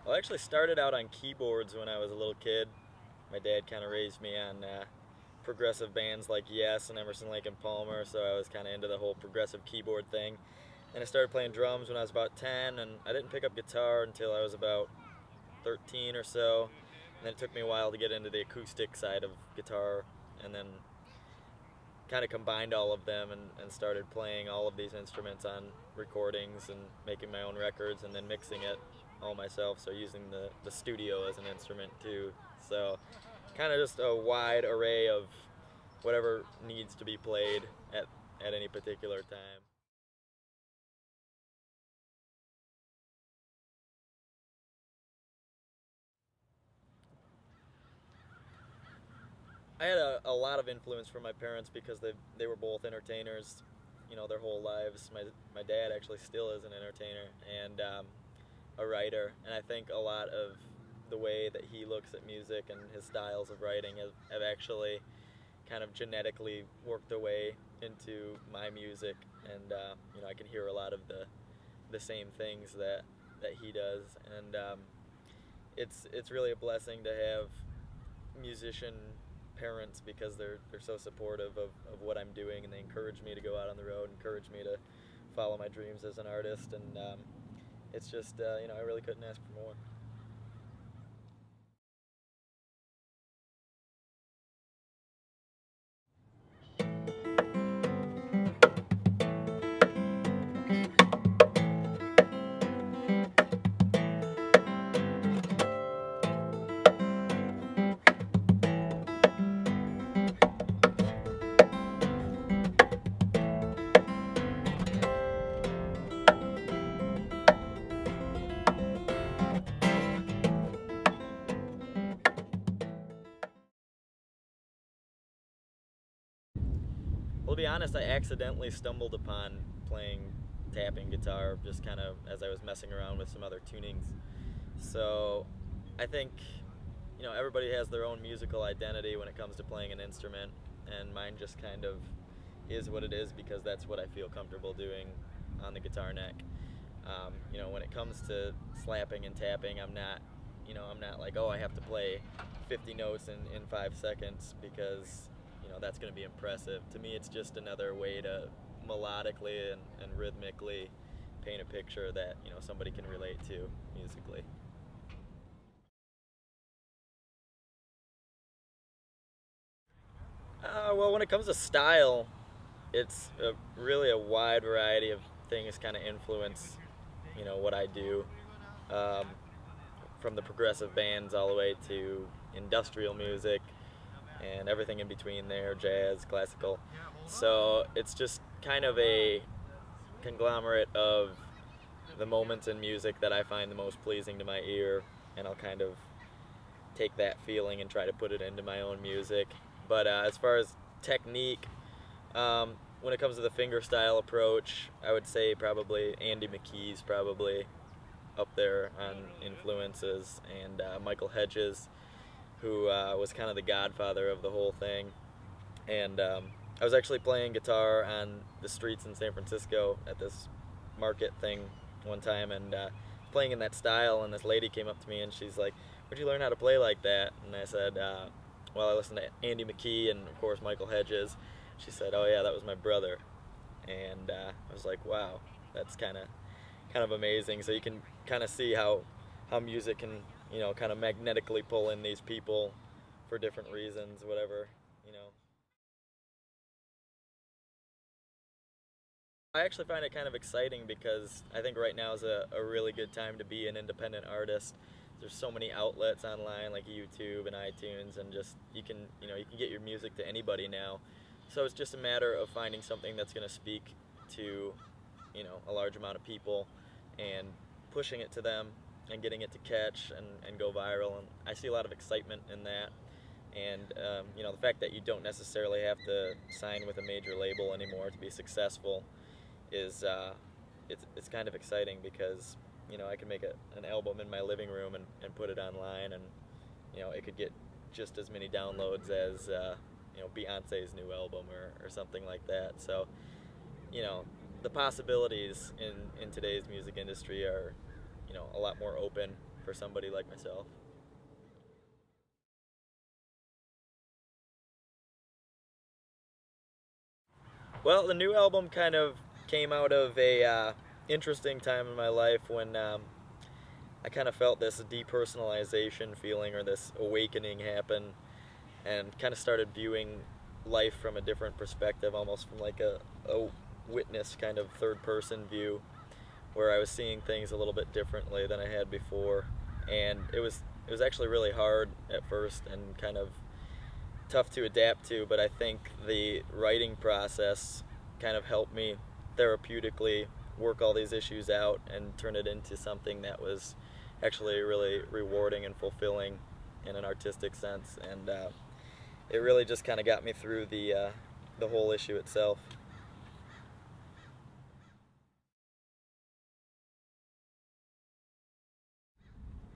Well, I actually started out on keyboards when I was a little kid. My dad kind of raised me on progressive bands like Yes and Emerson, Lake and Palmer, so I was kind of into the whole progressive keyboard thing. And I started playing drums when I was about 10, and I didn't pick up guitar until I was about 13 or so. And then it took me a while to get into the acoustic side of guitar, and then kind of combined all of them and started playing all of these instruments on recordings and making my own records and then mixing it all myself, so using the studio as an instrument too. So kind of just a wide array of whatever needs to be played at any particular time. I had a lot of influence from my parents because they were both entertainers, you know, their whole lives. My dad actually still is an entertainer and a writer, and I think a lot of the way that he looks at music and his styles of writing have actually kind of genetically worked their way into my music, and you know, I can hear a lot of the same things that he does, and it's really a blessing to have musician parents because they're so supportive of what I'm doing, and they encourage me to go out on the road, encourage me to follow my dreams as an artist, and it's just you know, I really couldn't ask for more. Well, to be honest, I accidentally stumbled upon playing tapping guitar just kind of as I was messing around with some other tunings. So I think, you know, everybody has their own musical identity when it comes to playing an instrument, and mine just kind of is what it is because that's what I feel comfortable doing on the guitar neck. You know, when it comes to slapping and tapping, I'm not, you know, I'm not like, oh, I have to play 50 notes in 5 seconds because, you know, that's going to be impressive. To me, it's just another way to melodically and rhythmically paint a picture that, you know, somebody can relate to musically. Well, when it comes to style, it's really a wide variety of things kind of influence, you know, what I do. Um, from the progressive bands all the way to industrial music and everything in between there, jazz, classical. So it's just kind of a conglomerate of the moments in music that I find the most pleasing to my ear, and I'll kind of take that feeling and try to put it into my own music. But as far as technique, when it comes to the fingerstyle approach, I would say probably Andy McKee's probably up there on influences, and Michael Hedges, who was kind of the godfather of the whole thing. And I was actually playing guitar on the streets in San Francisco at this market thing one time, and playing in that style, and this lady came up to me and she's like, "Where'd you learn how to play like that?" And I said, well, I listened to Andy McKee and of course Michael Hedges. She said, "Oh yeah, that was my brother." And I was like, wow, that's kind of amazing. So you can kind of see how music can, you know, kind of magnetically pull in these people for different reasons, whatever, you know. I actually find it kind of exciting because I think right now is a really good time to be an independent artist. There's so many outlets online like YouTube and iTunes, and just you can get your music to anybody now. So it's just a matter of finding something that's going to speak to, you know, a large amount of people and pushing it to them and getting it to catch and go viral. And I see a lot of excitement in that. And you know, the fact that you don't necessarily have to sign with a major label anymore to be successful is it's kind of exciting because, you know, I can make an album in my living room and put it online, and, you know, it could get just as many downloads as you know, Beyonce's new album or something like that. So, you know, the possibilities in today's music industry are, you know, a lot more open, for somebody like myself. Well, the new album kind of came out of a interesting time in my life when I kind of felt this depersonalization feeling, or this awakening happen, and kind of started viewing life from a different perspective, almost from like a witness kind of third-person view, where I was seeing things a little bit differently than I had before. And it was actually really hard at first and kind of tough to adapt to, but I think the writing process kind of helped me therapeutically work all these issues out and turn it into something that was actually really rewarding and fulfilling in an artistic sense. And it really just kind of got me through the whole issue itself.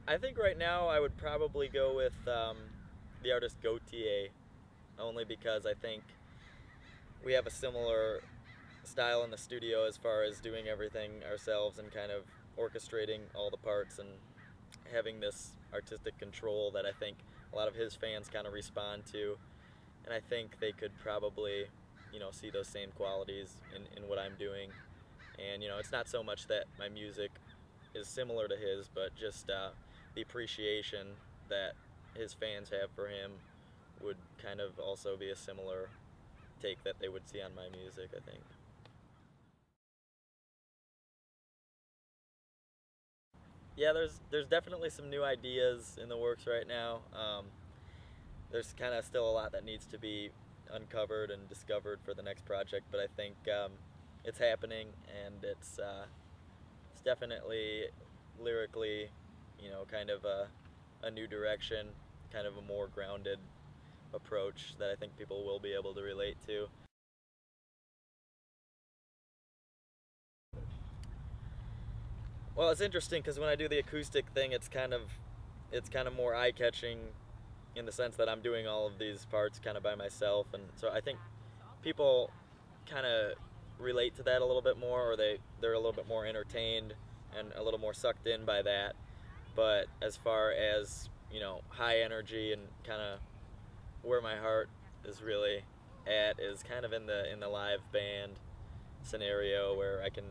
I think right now I would probably go with the artist Gautier, only because I think we have a similar style in the studio as far as doing everything ourselves and kind of orchestrating all the parts and having this artistic control that I think a lot of his fans kind of respond to. And I think they could probably, see those same qualities in what I'm doing. And, it's not so much that my music is similar to his, but just the appreciation that his fans have for him would kind of also be a similar take that they would see on my music, I think. Yeah, there's definitely some new ideas in the works right now. There's kind of still a lot that needs to be uncovered and discovered for the next project, but I think it's happening, and it's definitely lyrically, kind of a new direction, kind of a more grounded approach that I think people will be able to relate to. Well, it's interesting because when I do the acoustic thing, it's kind of more eye-catching in the sense that I'm doing all of these parts kind of by myself, and so I think people kind of relate to that a little bit more, or they're a little bit more entertained and a little more sucked in by that. But as far as, high energy and kind of where my heart is really at is kind of in the live band scenario, where I can,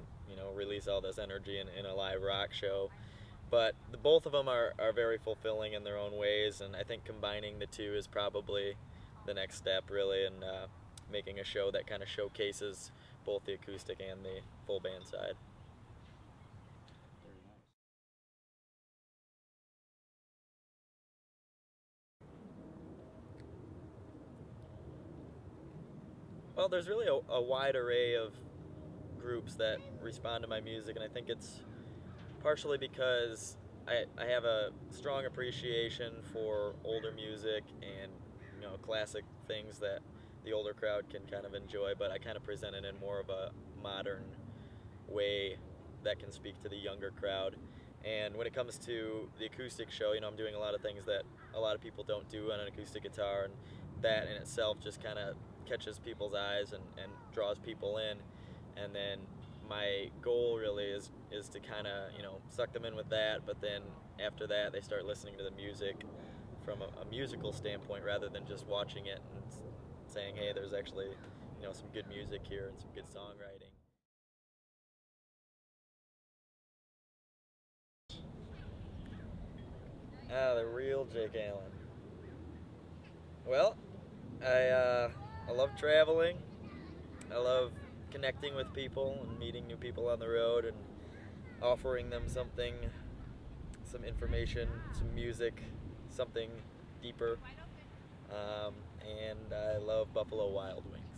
release all this energy in a live rock show. But both of them are very fulfilling in their own ways, and I think combining the two is probably the next step, really, in making a show that kind of showcases both the acoustic and the full band side. Well, there's really a wide array of groups that respond to my music, and I think it's partially because I have a strong appreciation for older music and, classic things that the older crowd can kind of enjoy, but I kind of present it in more of a modern way that can speak to the younger crowd. And when it comes to the acoustic show, I'm doing a lot of things that a lot of people don't do on an acoustic guitar, and that in itself just kind of catches people's eyes and draws people in. And then my goal really is to kind of, suck them in with that, but then after that they start listening to the music from a musical standpoint rather than just watching it and saying, hey, there's actually, some good music here and some good songwriting. The real Jake Allen. Well, I love traveling. I love connecting with people and meeting new people on the road and offering them something, some information, some music, something deeper. And I love Buffalo Wild Wings.